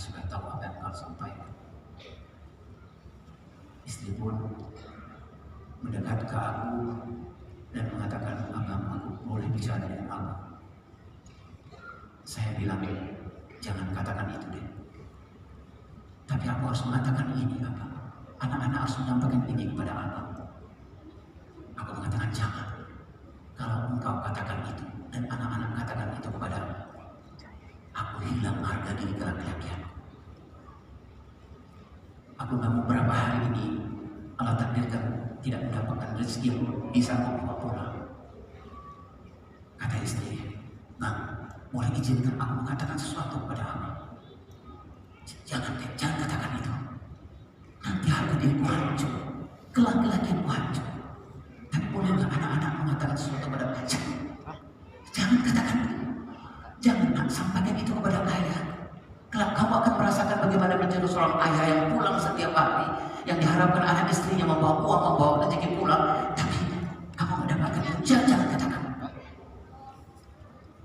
sudah tahu apa yang kau sampaikan. Istri pun mendekat ke aku dan mengatakan, abang, aku boleh bicara dengan abang. Saya bilang, jangan katakan itu deh. Tapi aku harus mengatakan ini, abang. Anak-anak harus menyampaikan ini kepada abang. Aku mengatakan jangan. Kalau engkau katakan itu dan anak-anak katakan itu kepada aku hilang harga diri kelaki-lakian. Aku nggak mau berapa hari ini Allah takdirkan tidak mendapatkan rezeki yang bisa aku bawa pulang. Kata istri, nah, boleh izinkan aku mengatakan sesuatu kepada abang. Jangan katakan itu. Nanti harga diriku hancur, kelaki-lakianku hancur. Tapi boleh nggak anak-anak mengatakan sesuatu kepada ayah? Jangan katakan itu. Jangan sampaikan itu kepada ayah. Kelak kamu akan merasakan bagaimana menjadi seorang ayah yang pulang setiap hari, yang diharapkan anak istrinya membawa uang, membawa rezeki pulang, tapi kamu mendapatkan itu. Jangan katakan.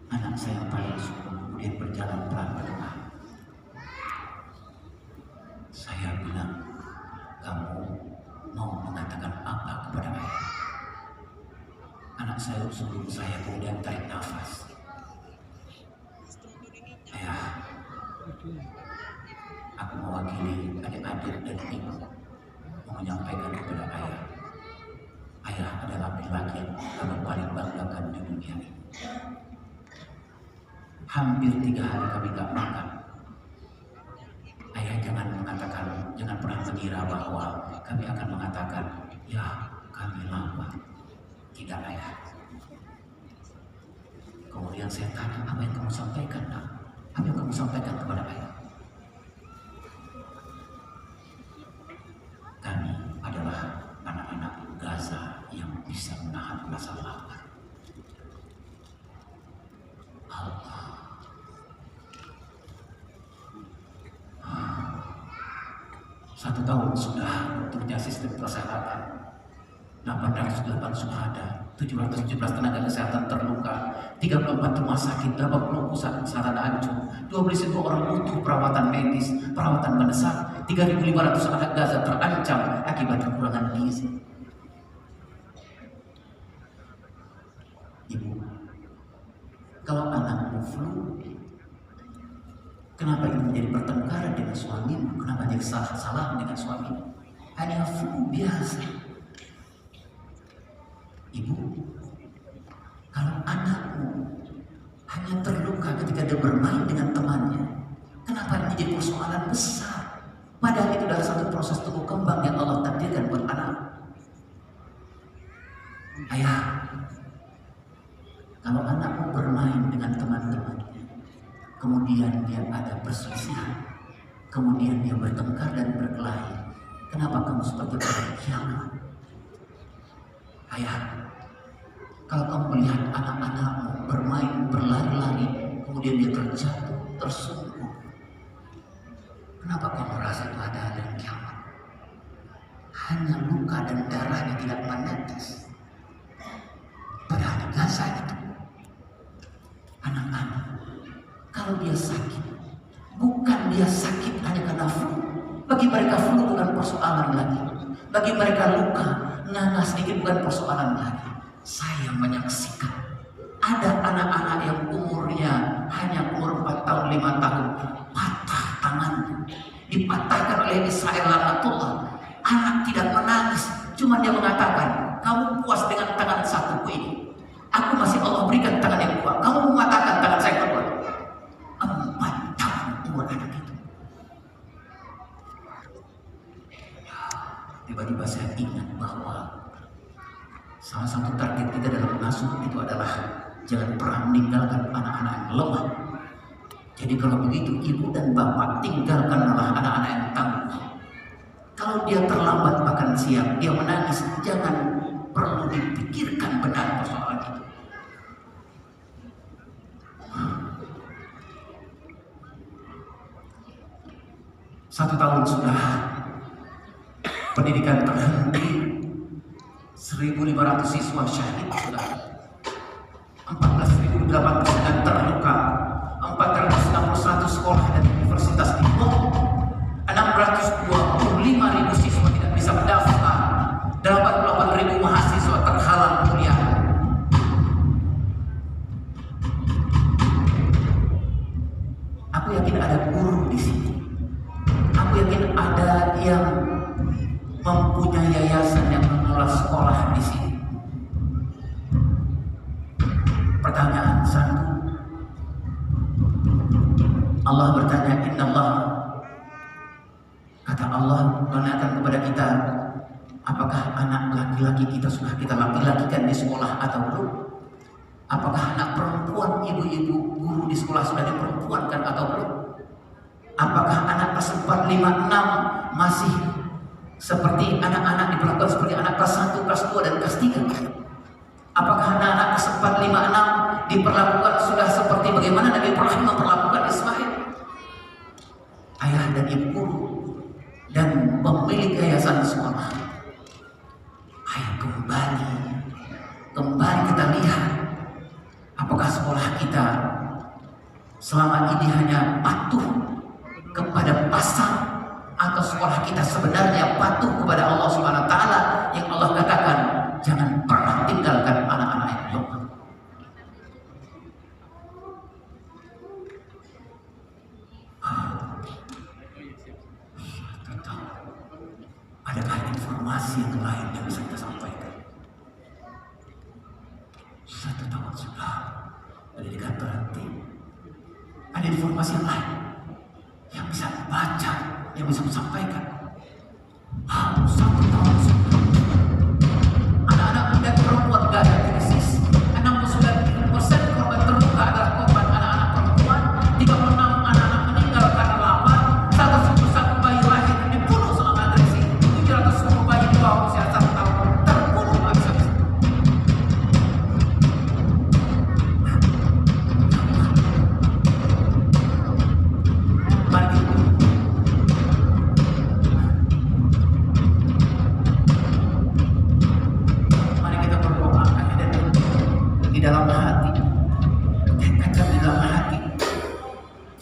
Anak saya paling suka kemudian berjalan pelan ke depan. Saya bilang, kamu mau mengatakan apa kepada ayah? Anak saya sebelum saya kemudian tarik nafas. Ayah, aku mewakili adik-adik dan ibu mau menyampaikan kepada ayah. Ayah adalah laki-laki yang kami paling banggakan di dunia ini. Hampir 3 hari kami gak makan. Ayah jangan pernah mengira bahwa kami akan mengatakan, ya kami lapar. Tidak, ayah. Kemudian saya tanya, apa yang kamu sampaikan, nak? Apa yang kamu sampaikan kepada ayah? Kami adalah anak-anak Gaza yang bisa menahan rasa lapar. Allah. 1 tahun sudah bentuknya sistem kesehatan. 808 syuhada, 717 tenaga kesehatan terluka, 34 rumah sakit, 80 pusat kesehatan hancur, 12.000 orang butuh perawatan medis, perawatan mendesak, 3.500 anak Gaza terancam akibat kekurangan gizi. Ibu, kalau anakmu flu, kenapa ini menjadi pertengkaran dengan suamimu? Kenapa jadi salah-salah dengan suamimu? Hanya flu biasa. Ibu, kalau anakmu hanya terluka ketika dia bermain dengan temannya, kenapa ini jadi persoalan besar? Padahal itu adalah satu proses tumbuh kembang yang Allah takdirkan buat anak. Ayah, kalau anakmu bermain dengan teman-temannya, kemudian dia ada perselisihan, kemudian dia bertengkar dan berkelahi, kenapa kamu seperti orang kiamat? Ayah, kalau kamu melihat anak-anakmu bermain, berlari-lari, kemudian dia terjatuh, tersungkur, kenapa kamu merasa itu ada dan kiamat? Hanya luka dan darahnya tidak menetes. Padahal di Gaza itu, anak-anak, kalau dia sakit, bukan dia sakit hanya karena flu. Bagi mereka flu bukan persoalan lagi. Bagi mereka luka, nanas sedikit bukan persoalan lagi. Saya menyaksikan ada anak-anak yang umurnya hanya umur 4 tahun, 5 tahun, patah tangannya, dipatahkan oleh Israel laknatullah. Anak tidak menangis, cuma dia mengatakan, kamu puas dengan tangan satuku ini? Aku masih Allah berikan tangan yang kuat. Kamu mengatakan tangan saya kuat. 4 tahun umur anak itu. Tiba-tiba saya ingat bahwa salah satu target kita dalam mengasuh itu adalah jangan pernah meninggalkan anak-anak yang lemah. Jadi kalau begitu ibu dan bapak tinggalkanlah anak-anak yang tangguh. Kalau dia terlambat makan siang, dia menangis, jangan perlu dipikirkan benar persoalan itu. Satu tahun sudah pendidikan terhenti, 1.500 siswa syahid sudah, 14.008 terluka, 461 sekolah dan universitas di Aku yakin ada guru di sini. Aku yakin ada yang mempunyai yayasan yang mengelola sekolah di sini. Pertanyaan satu, Allah bertanya, Inna Allah, kata Allah menanyakan kepada kita, apakah anak laki-laki kita sudah kita laki-lakikan di sekolah atau belum? Apakah anak perempuan ibu-ibu guru di sekolah sudah diperempuankan atau belum? Apakah anak kelas 4, 5, 6 masih seperti anak-anak diperlakukan seperti anak kelas 1, kelas 2, dan kelas 3? Apakah anak-anak kelas 4, 5, 6 diperlakukan sudah seperti bagaimana Nabi Ibrahim memperlakukan Ismail? Ayah dan ibu guru dan pemilik yayasan sekolah, ayo kembali kita lihat, apakah sekolah kita selama ini hanya patuh kepada pasar, atau sekolah kita sebenarnya patuh kepada Allah Subhanahu wa taala yang Allah katakan jangan pernah tinggalkan anak-anak yang lemah. Adakah informasi yang lain yang bisa kita sampaikan? 1 tahun sudah pendidikan berhenti. Ada informasi yang lain yang bisa dibaca, yang bisa disampaikan. 1 tahun sudah anak-anak muda perempuan gak ada krisis. 69% korban terluka adalah korban anak-anak perempuan. 36 anak-anak meninggal karena lapar. 101 bayi lahir dibunuh selama agresi. 710 bayi di bawah usia 1 tahun terbunuh habis-habisan. Mari kita berdoa di dalam hati, tekadkan di dalam hati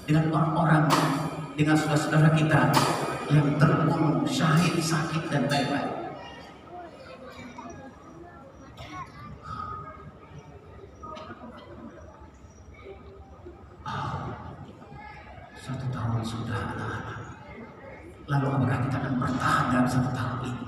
dengan orang-orang, dengan saudara-saudara kita yang terbunuh, syahid, sakit, dan lain-lain. Oh, 1 tahun sudah anak-anak. Lalu apakah kita akan bertahan dalam 1 tahun ini?